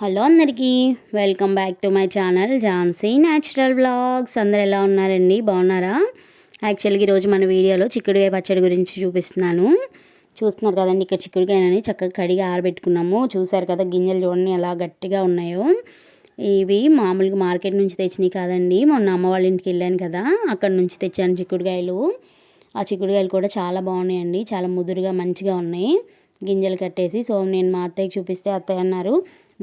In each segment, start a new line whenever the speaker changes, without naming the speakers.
Hello అందరికీ welcome back to my channel Jhansi natural vlogs. అందరు ఎలా ఉన్నారండి, బాగున్నారా? యాక్చువల్గా ఈరోజు మన వీడియోలో చిక్కుడుకాయ పచ్చడి గురించి చూపిస్తున్నాను. చూస్తున్నారు కదండి, ఇక్కడ చిక్కుడుకాయని చక్కగా కడిగి ఆరబెట్టుకున్నాము. చూసారు కదా, గింజలు చూడండి ఎలా గట్టిగా ఉన్నాయో. ఇవి మామూలుగా మార్కెట్ నుంచి తెచ్చినవి కాదండి, మొన్న అమ్మ వాళ్ళ ఇంటికి వెళ్ళాను కదా, అక్కడ నుంచి తెచ్చాను చిక్కుడుకాయలు. ఆ చిక్కుడుకాయలు కూడా చాలా బాగున్నాయండి, చాలా ముదురుగా మంచిగా ఉన్నాయి, గింజలు కట్టేసి. సో నేను మా అత్తయ్యకి చూపిస్తే అత్తయ్య అన్నారు,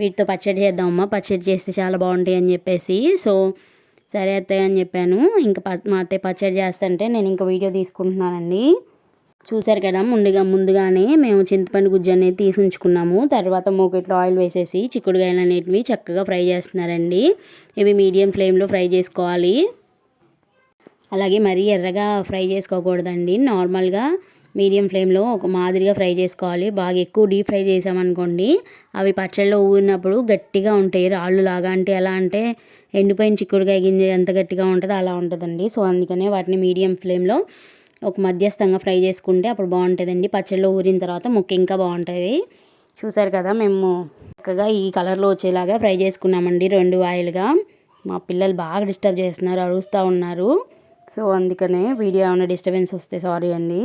వీటితో పచ్చడి చేద్దామమ్మా, పచ్చడి చేస్తే చాలా బాగుంటాయి అని చెప్పేసి. సో సరే అత్తయ్య అని చెప్పాను. ఇంకా మా అత్తయ్య పచ్చడి చేస్తుంటే నేను ఇంకా వీడియో తీసుకుంటున్నానండి. చూసారు కదా, ముందుగానే మేము చింతపండు గుజ్జు అనేది తీసి ఉంచుకున్నాము. తర్వాత మూకెట్లో ఆయిల్ వేసేసి చిక్కుడుకాయలు అనేటివి చక్కగా ఫ్రై చేస్తున్నారండి. ఇవి మీడియం ఫ్లేమ్లో ఫ్రై చేసుకోవాలి. అలాగే మరీ ఎర్రగా ఫ్రై చేసుకోకూడదండి, నార్మల్గా మీడియం ఫ్లేమ్లో ఒక మాదిరిగా ఫ్రై చేసుకోవాలి. బాగా ఎక్కువ డీప్ ఫ్రై చేసామనుకోండి, అవి పచ్చళ్ళలో ఊరినప్పుడు గట్టిగా ఉంటాయి, రాళ్ళు లాగా. అంటే ఎలా అంటే ఎండిపోయిన చిక్కుడుకాయ గింజ ఎంత గట్టిగా ఉంటుందో అలా ఉంటుందండి. సో అందుకనే వాటిని మీడియం ఫ్లేమ్లో ఒక మధ్యస్థంగా ఫ్రై చేసుకుంటే అప్పుడు బాగుంటుందండి. పచ్చళ్ళలో ఊరిన తర్వాత ముక్క ఇంకా బాగుంటుంది. చూసారు కదా, మేము చక్కగా ఈ కలర్లో వచ్చేలాగా ఫ్రై చేసుకున్నామండి 2 వాయిలుగా. మా పిల్లలు బాగా డిస్టర్బ్ చేస్తున్నారు, అరుస్తూ ఉన్నారు. సో అందుకనే వీడియో ఏమైనా డిస్టర్బెన్స్ వస్తే సారీ అండి.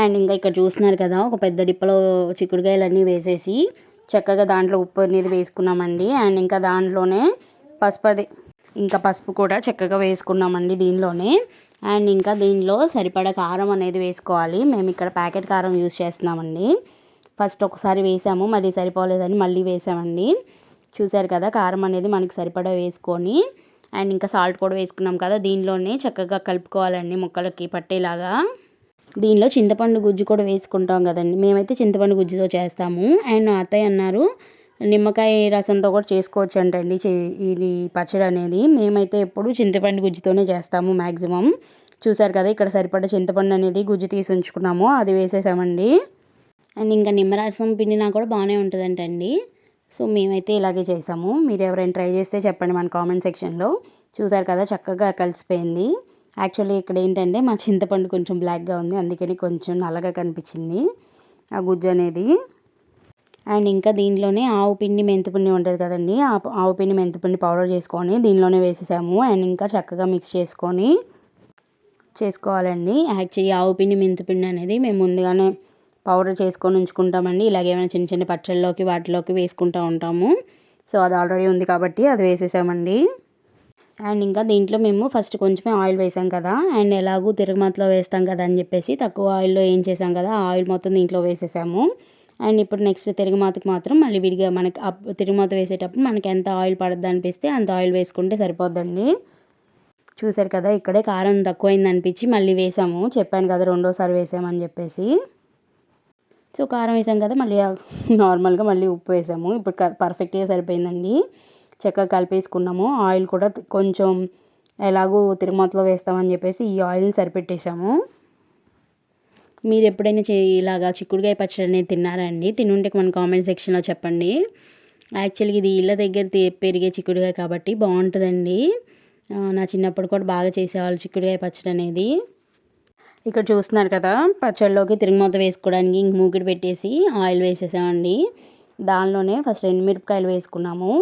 అండ్ ఇంకా ఇక్కడ చూస్తున్నారు కదా, ఒక పెద్ద డిప్పలో చిక్కుడుకాయలన్నీ వేసేసి చక్కగా దాంట్లో ఉప్పు అనేది వేసుకున్నామండి. అండ్ ఇంకా దాంట్లోనే పసుపు కూడా చక్కగా వేసుకున్నామండి దీనిలోనే. అండ్ ఇంకా దీనిలో సరిపడా కారం అనేది వేసుకోవాలి. మేము ఇక్కడ ప్యాకెట్ కారం యూజ్ చేస్తున్నామండి. ఫస్ట్ ఒకసారి వేసాము, మళ్ళీ సరిపోలేదని మళ్ళీ వేసామండి. చూసారు కదా, కారం అనేది మనకి సరిపడా వేసుకొని అండ్ ఇంకా సాల్ట్ కూడా వేసుకున్నాం కదా, దీనిలోనే చక్కగా కలుపుకోవాలండి ముక్కలకి పట్టేలాగా. దీనిలో చింతపండు గుజ్జు కూడా వేసుకుంటాం కదండి, మేమైతే చింతపండు గుజ్జుతో చేస్తాము. అండ్ అత్తయ్య అన్నారు నిమ్మకాయ రసంతో కూడా చేసుకోవచ్చు అంటండి ఇది పచ్చడి అనేది. మేమైతే ఎప్పుడు చింతపండు గుజ్జుతోనే చేస్తాము మ్యాక్సిమం. చూసారు కదా, ఇక్కడ సరిపడా చింతపండు అనేది గుజ్జు తీసి ఉంచుకున్నాము, అది వేసేసామండి. అండ్ ఇంకా నిమ్మరసం పిండినా కూడా బాగానే ఉంటుందంటండి. సో మేమైతే ఇలాగే చేసాము. మీరు ఎవరైనా ట్రై చేస్తే చెప్పండి మన కామెంట్ సెక్షన్లో. చూసారు కదా, చక్కగా కలిసిపోయింది. యాక్చువల్లీ ఇక్కడ ఏంటంటే మా చింతపండు కొంచెం బ్లాక్గా ఉంది, అందుకని కొంచెం నల్లగా కనిపించింది ఆ గుజ్జు అనేది. అండ్ ఇంకా దీనిలోనే ఆవు పిండి మెంతిపిండి ఉంటుంది కదండి, ఆవు పిండి మెంతిపిండి పౌడర్ చేసుకొని దీనిలోనే వేసేసాము. అండ్ ఇంకా చక్కగా మిక్స్ చేసుకోవాలండి. యాక్చువల్లీ ఆవు పిండి మెంతిపిండి అనేది మేము ముందుగానే పౌడర్ చేసుకొని ఉంచుకుంటామండి. ఇలాగే ఏమైనా చిన్న చిన్న పచ్చళ్ళలోకి వాటిలోకి వేసుకుంటూ ఉంటాము. సో అది ఆల్రెడీ ఉంది కాబట్టి అది వేసేసామండి. అండ్ ఇంకా దీంట్లో మేము ఫస్ట్ కొంచెమే ఆయిల్ వేసాం కదా, అండ్ ఎలాగూ తిరుగుమాతలో వేస్తాం కదా అని చెప్పేసి తక్కువ ఆయిల్లో ఏం చేసాం కదా, ఆ ఆయిల్ మొత్తం దీంట్లో వేసేసాము. అండ్ ఇప్పుడు నెక్స్ట్ తిరుగుమాతకి మాత్రం మళ్ళీ విడిగా మనకి తిరుగుమాత వేసేటప్పుడు మనకి ఎంత ఆయిల్ పడుద్ది అనిపిస్తే అంత ఆయిల్ వేసుకుంటే సరిపోద్దండి. చూసారు కదా, ఇక్కడే కారం తక్కువైంది అనిపించి మళ్ళీ వేసాము, చెప్పాను కదా రెండోసారి వేసామని చెప్పేసి. సో కారం వేసాం కదా, మళ్ళీ నార్మల్గా మళ్ళీ ఉప్పు వేసాము. ఇప్పుడు పర్ఫెక్ట్గా సరిపోయిందండి, చక్కగా కలిపేసుకున్నాము. ఆయిల్ కూడా కొంచెం ఎలాగూ తిరుమతలో వేస్తామని చెప్పేసి ఈ ఆయిల్ని సరిపెట్టేసాము. మీరు ఎప్పుడైనా ఇలాగా చిక్కుడుకాయ పచ్చడి అనేది తిన్నారా అండి? తినుంటే మన కామెంట్ సెక్షన్లో చెప్పండి. యాక్చువల్గా ఇది ఇళ్ళ దగ్గర పెరిగే చిక్కుడుకాయ కాబట్టి బాగుంటుందండి. నా చిన్నప్పుడు కూడా బాగా చేసేవాళ్ళు చిక్కుడుకాయ పచ్చడి అనేది. ఇక్కడ చూస్తున్నారు కదా, పచ్చడిలోకి తిరుగుమూత వేసుకోవడానికి ఇంక మూకిడి పెట్టేసి ఆయిల్ వేసేసామండి. దానిలోనే ఫస్ట్ ఎండుమిరపకాయలు వేసుకున్నాము,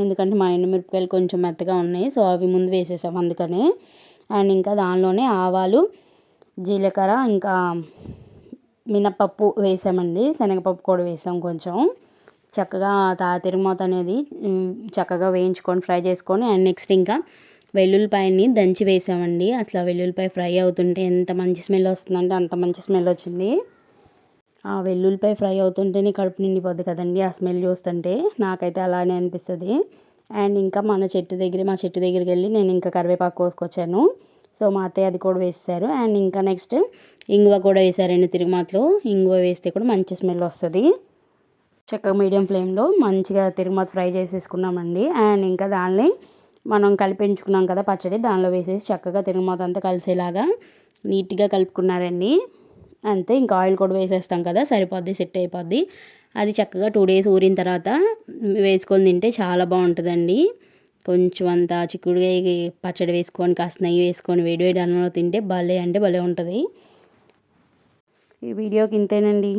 ఎందుకంటే మా ఎండుమిరపకాయలు కొంచెం మెత్తగా ఉన్నాయి. సో అవి ముందు వేసేసాము అందుకనే. అండ్ ఇంకా దానిలోనే ఆవాలు, జీలకర్ర, ఇంకా మినపప్పు వేసామండి, శనగపప్పు కూడా వేసాం కొంచెం. చక్కగా తిరుగుమూత అనేది చక్కగా వేయించుకొని ఫ్రై చేసుకొని అండ్ నెక్స్ట్ ఇంకా వెల్లుల్లిపాయని దంచి వేసామండి. అసలు ఆ వెల్లుల్లిపాయ ఫ్రై అవుతుంటే ఎంత మంచి స్మెల్ వస్తుందంటే అంత మంచి స్మెల్ వచ్చింది. ఆ వెల్లుల్లిపాయ ఫ్రై అవుతుంటేనే కడుపు నిండిపోద్ది కదండి ఆ స్మెల్ చూస్తుంటే, నాకైతే అలానే అనిపిస్తుంది. అండ్ ఇంకా మా చెట్టు దగ్గరికి వెళ్ళి నేను ఇంకా కరివేపాకు కోసుకొచ్చాను. సో మా అత్తయ్య అది కూడా వేసేసారు. అండ్ ఇంకా నెక్స్ట్ ఇంగువ కూడా వేసారండి తిరుగుమాతలో. ఇంగువ వేస్తే కూడా మంచి స్మెల్ వస్తుంది. చక్కగా మీడియం ఫ్లేమ్లో మంచిగా తిరుగుమాత ఫ్రై చేసేసుకున్నామండి. అండ్ ఇంకా దాన్ని మనం కలిపించుకున్నాం కదా పచ్చడి, దానిలో వేసేసి చక్కగా తిరుగుమాత అంతా కలిసేలాగా నీట్గా కలుపుకున్నారండి. అంతే, ఇంకా ఆయిల్ కూడా వేసేస్తాం కదా, సరిపోద్ది, సెట్ అయిపోద్ది. అది చక్కగా 2 days ఊరిన తర్వాత వేసుకొని తింటే చాలా బాగుంటుందండి. కొంచెం అంత చిక్కుడుకాయ పచ్చడి వేసుకొని కాస్త నెయ్యి వేసుకొని వేడి వేడి అన్నంలో తింటే భలే అంటే భలే ఉంటుంది. ఈ వీడియోకి ఇంతేనండి.